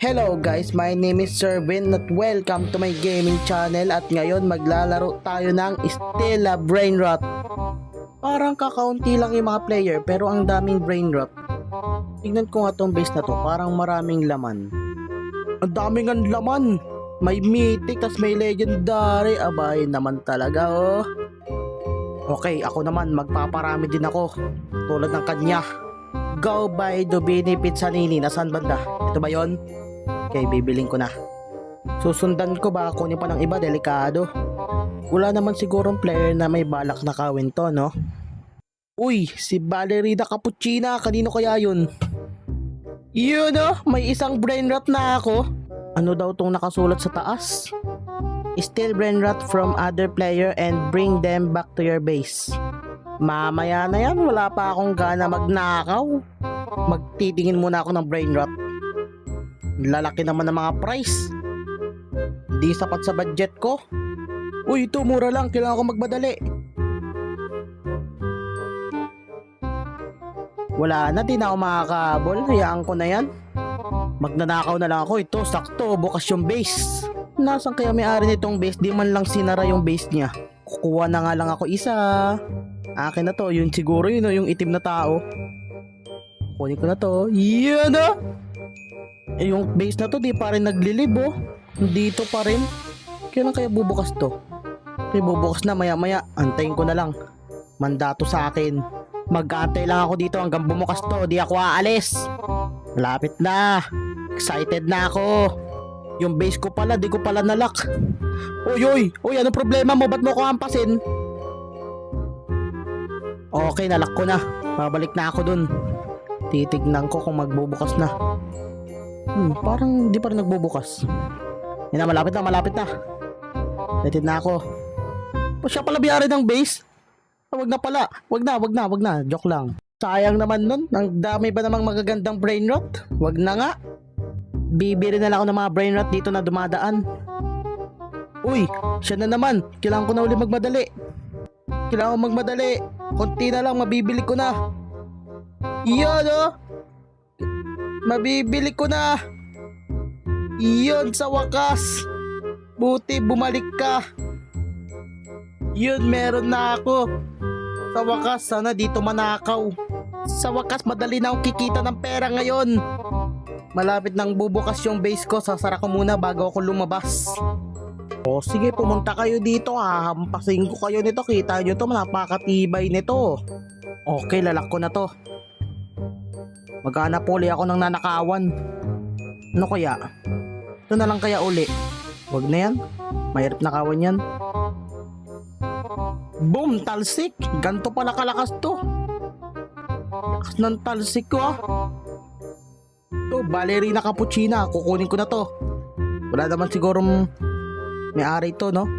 Hello guys, my name is Servin at welcome to my gaming channel at ngayon maglalaro tayo ng Stella Brain Rot. Parang kakaunti lang yung mga player pero ang daming brain rot. Tingnan ko nga tong base na to, parang maraming laman. Ang daming ang laman! May mythic tas may legendary, abay naman talaga oh. Okay, ako naman magpaparami din ako tulad ng kanya. Go by Dubini Pizzanini, nasaan banda? Ito ba yon? Okay, bibiling ko na. Susundan ko ba? Kunin pa ng iba, delikado. Wala naman sigurong player na may balak na kawin to, no? Uy, si Ballerina Cappuccina, kanino kaya yun? Yun oh, may isang brain rot na ako. Ano daw tong nakasulat sa taas? Steal brain rot from other player and bring them back to your base. Mamaya na yan, wala pa akong gana magnakaw. Magtitingin muna ako ng brain rot. Lalaki naman ng mga price. Di sapat sa budget ko. Uy, ito mura lang, kailangan ko magmadali. Wala na, di na ako makakahabol. Hayaan ko na yan. Magnanakaw na lang ako. Ito, sakto, bukas yung base. Nasaan kaya may-ari nitong base? Di man lang sinara yung base niya. Kukuha na nga lang ako isa. Akin na to, yun siguro yun, yung itim na tao. Kunin ko na to. Yan na! Yung base na to di pa rin naglilib oh. Dito pa rin. Kailan kaya bubukas to? Okay, bubukas na maya maya. Antayin ko na lang. Mandato sa akin. Mag-aantay lang ako dito hanggang bumukas to. Di ako aalis. Malapit na. Excited na ako. Yung base ko pala, di ko pala nalock. Uy uy, uy, ano problema mo? Ba't mo ko hampasin? Okay, nalock ko na. Babalik na ako dun. Titignan ko kung magbubukas na. Parang di pa rin nagbubukas. Yan na, malapit na, malapit na. Excited na ako. O siya pala biyari ng base? Wag na pala, wag na. Joke lang. Sayang naman nun. Ang dami ba namang magagandang brain rot? Wag na nga. Bibili na lang ako ng mga brain rot dito na dumadaan. Uy, siya na naman. Kailangan ko na uli magmadali. Kailangan ko magmadali. Konti na lang, mabibili ko na. Iyon oh. Mabibili ko na. Iyon, sa wakas. Buti bumalik ka. Yun, meron na ako. Sa wakas, sana dito manakaw. Sa wakas, madali na akong kikita ng pera ngayon. Malapit nang bubukas yung base ko. Sasara ko muna bago ako lumabas. O sige, pumunta kayo dito. Hahampasin ko kayo nito. Kita nyo to, napakatibay nito. Okay, lalak ko na to. Maghanap uli ako ng nanakawan. Ano kaya? Ito na lang kaya uli. Wag na yan. Mahirap nakawan yan. Boom! Talsik! Ganto pala kalakas to. Lakas ng talsik ko ah. Ito, Ballerina Cappuccina. Kukunin ko na to. Wala naman sigurong may-ari to, no?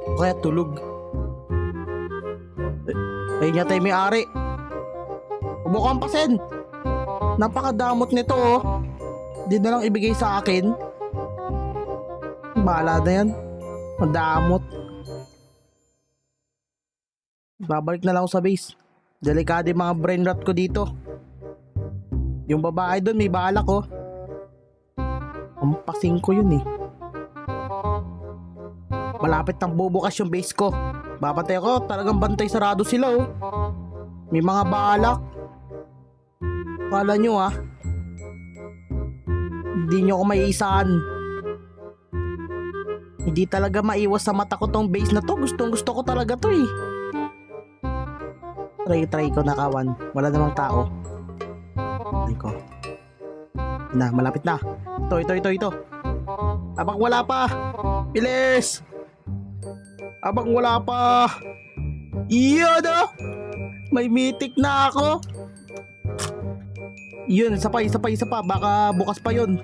O kaya tulog. Ayun yata yung may-ari. Huwag mo kampasin. Napakadamot nito oh. Di na lang ibigay sa akin. Bahala na yan. Madamot. Babalik na lang ako sa base. Delikado yung mga brain rot ko dito. Yung babae doon may balak oh. Pampasing ko yun eh. Malapit nang bubukas yung base ko. Babantay ako. Talagang bantay sarado sila oh. May mga balak. Kala nyo ah. Hindi nyo ako maiisaan. Hindi talaga maiwas sa mata ko tong base na to. Gustong gusto ko talaga to eh. Try ko na kawan. Wala namang tao. Try ko. Na, malapit na. Ito. Abang wala pa. Bilis. Abang wala pa. Iyon oh. May mythic na ako. Yun, isa pa. Baka bukas pa yun.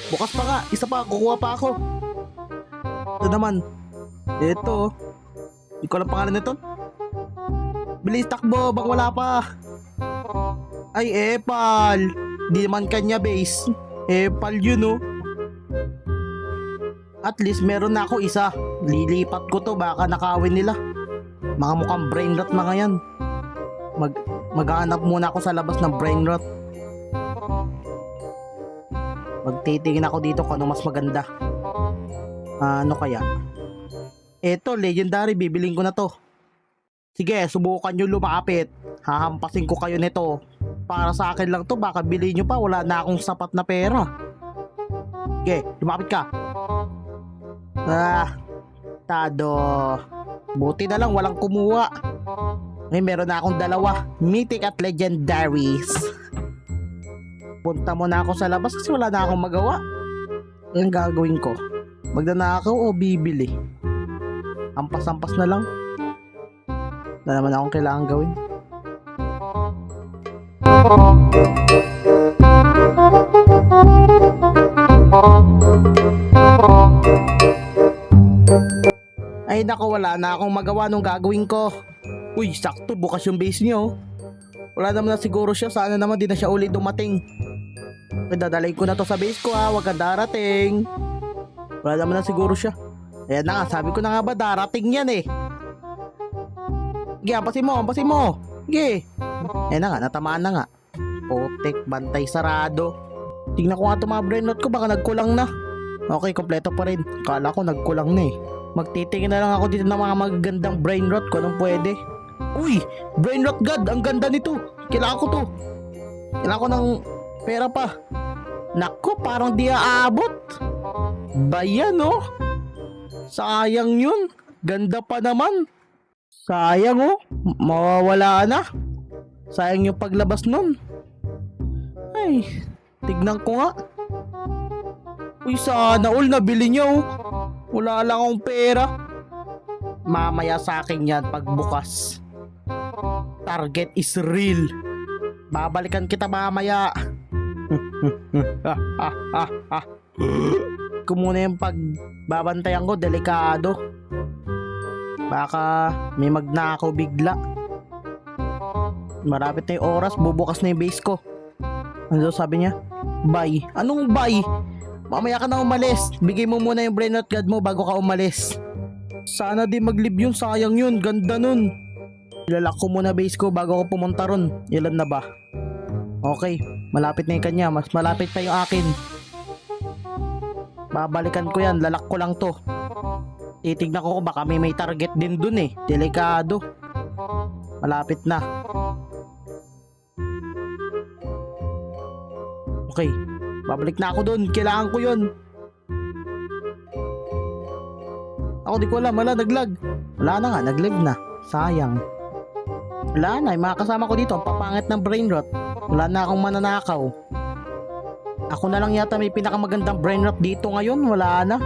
Bukas pa nga. Isa pa, kukuha pa ako. Ito naman. Ito. Hindi ko alam pangalan nito. Bilis, takbo. Baka wala pa. Ay, Epal. Di naman kanya base. Epal yun, oh. At least meron na ako isa. Lilipat ko to. Baka nakawin nila. Mga mukhang brain rot mga yan. Maghahanap muna ako sa labas ng brain rot. Magtitingin ako dito kung ano mas maganda. Ano kaya? Eto, legendary. Bibiling ko na to. Sige, subukan nyo lumapit. Hahampasin ko kayo nito. Para sa akin lang to. Baka bilhin nyo pa. Wala na akong sapat na pera. Sige, lumapit ka. Tado. Buti na lang walang kumuha. Meron na akong dalawa. Mythic at legendaries. Punta muna ako sa labas kasi wala na akong magawa. Anong gagawin ko? Magnanakaw o bibili? Ampas-ampas na lang. Wala naman akong kailangan gawin. Ay nako, wala na akong magawa nung gagawin ko. Uy, sakto, bukas yung base niyo. Wala naman na siguro siya. Sana naman di na siya ulit dumating. Dadalhin ko na to sa base ko ha. Huwag kang darating. Wala naman na siguro siya. Ayan na nga, sabi ko na nga ba darating yan eh. Sige, ampasin mo. Sige. Ayan na nga, natamaan na nga. Potek, bantay sarado. Tingnan ko nga itong mga brainrot ko, baka nagkulang na. Okay, kompleto pa rin. Kala ko nagkulang na eh. Magtitingin na lang ako dito ng mga magagandang brainrot ko nung pwede. Uy, brainrot god, ang ganda nito. Kailangan ko to. Kailangan ko ng pera pa. Nako, parang di aabot. Bayan oh. Sayang yun. Ganda pa naman. Sayang oh. Mawawala na. Sayang yung paglabas nun. Ay, tignan ko nga. Uy, sana all nabili niya oh. Wala lang akong pera. Mamaya sa akin yan pagbukas. Target is real. Babalikan kita mamaya. Kumuna yung pagbabantayan ko, delikado. Baka may magnakaw bigla. Marapit na yung oras, bubukas na yung base ko. Ano sabi niya? Bye. Anong bye? Mamaya ka na umalis. Bigay mo muna yung brainrot god mo bago ka umalis. Sana di mag-live yun, sayang yun. Ganda nun. Ilalak ko muna base ko bago ako pumunta ron. Ilan na ba? Okay, malapit na yung kanya. Mas malapit pa yung akin. Babalikan ko yan, lalak ko lang to. Titignan ko baka may target din dun eh. Delikado. Malapit na. Okay, babalik na ako dun. Kailangan ko yun. Ako di ko alam, wala naglag. Wala na nga, naglag na. Sayang. Wala na, yung mga kasama ko dito ang papangit ng brainrot. Wala na akong mananakaw. Ako na lang yata may pinakamagandang brainrot dito ngayon. Wala na.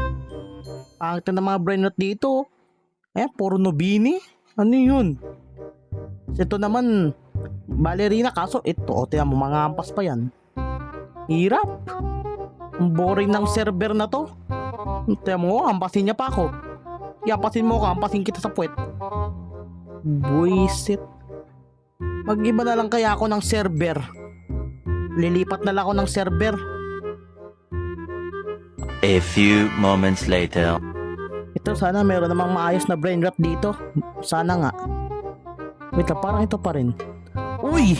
Pangit na ng mga brainrot dito. Puro nobini. Ano yun? Ito naman ballerina, kaso ito, tiyan mo, mga ampas pa yan. Hirap. Ang boring ng server na to. Tiyan mo, ampasin niya pa ako. Iampasin mo ka, ampasin kita sa puwet. Buisit. Mag-iba na lang kaya ako ng server. Lilipat na lang ako ng server. A few moments later. Ito, sana meron namang maayos na brainrot dito. Sana nga. Wait lang, parang ito pa rin. Uy!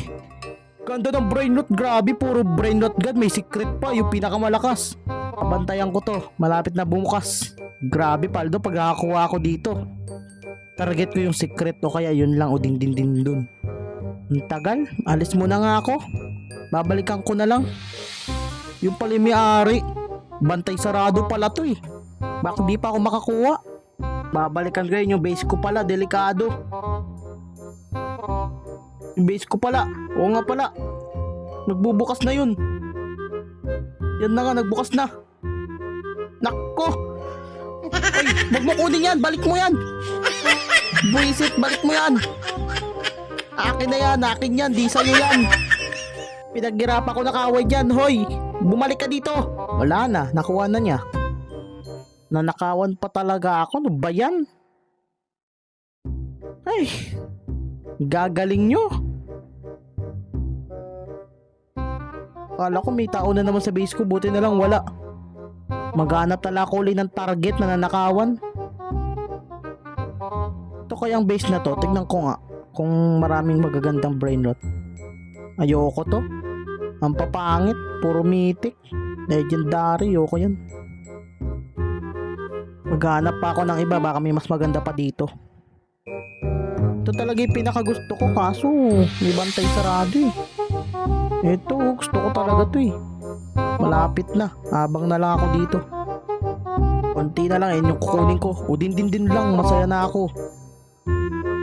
Ganda ng brainrot, grabe. Puro brainrot god, may secret pa. Yung pinakamalakas. Pabantayan ko to, malapit na bumukas. Grabe Paldo, pag nakakuha ako dito. Target ko yung secret o kaya yun lang o din dun. Ang tagal, alis muna nga ako. Babalikan ko na lang. Yung pala yung may-ari. Bantay sarado pala to eh. Bakit di pa ako makakuha? Babalikan ko yun, yung base ko pala, delikado. Yung base ko pala, oo nga pala. Nagbubukas na yun. Yan na nga, nagbukas na. Nako! Ay, wag mo kunin yan, balik mo yan. Buisit, balik mo yan. Akin na yan, akin yan, di sa'yo yan. Pinaghirapan ko na kaaway dyan, hoy. Bumalik ka dito. Wala na, nakuha na niya. Nanakawan pa talaga ako, ano ba yan? Ay, gagaling nyo. Akala ko may tao na naman sa base ko, buti na lang wala. Maghanap tala ko ulit ng target na nanakawan. Ito kayang base na to, tignan ko nga kung maraming magagandang brainrot. Ayoko to. Ang papangit, puro mythic. Legendary, ko yan. Maghanap pa ako ng iba, baka may mas maganda pa dito. Ito talaga yung pinakagusto ko, kaso may bantay sarado eh. Ito, gusto ko talaga to eh. Malapit na, habang na lang ako dito. Konti na lang, yung kukunin ko. O din lang, masaya na ako.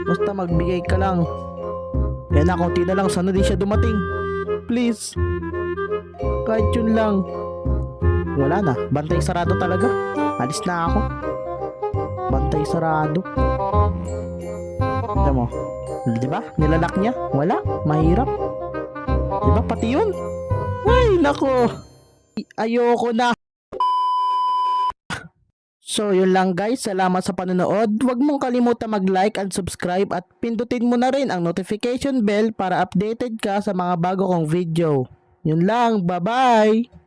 Basta magbigay ka lang. Kaya na, konti na lang, sana din siya dumating. Please. Kahit yun lang. Wala na, bantay sarado talaga. Alis na ako. Bantay sarado. Ito mo. Diba? Nilalak niya? Wala. Mahirap. Diba? Pati yun. Ay, nako. Ayoko na. So, yun lang guys. Salamat sa panonood. Huwag mong kalimutan mag-like and subscribe at pindutin mo na rin ang notification bell para updated ka sa mga bago kong video. Yun lang. Bye-bye!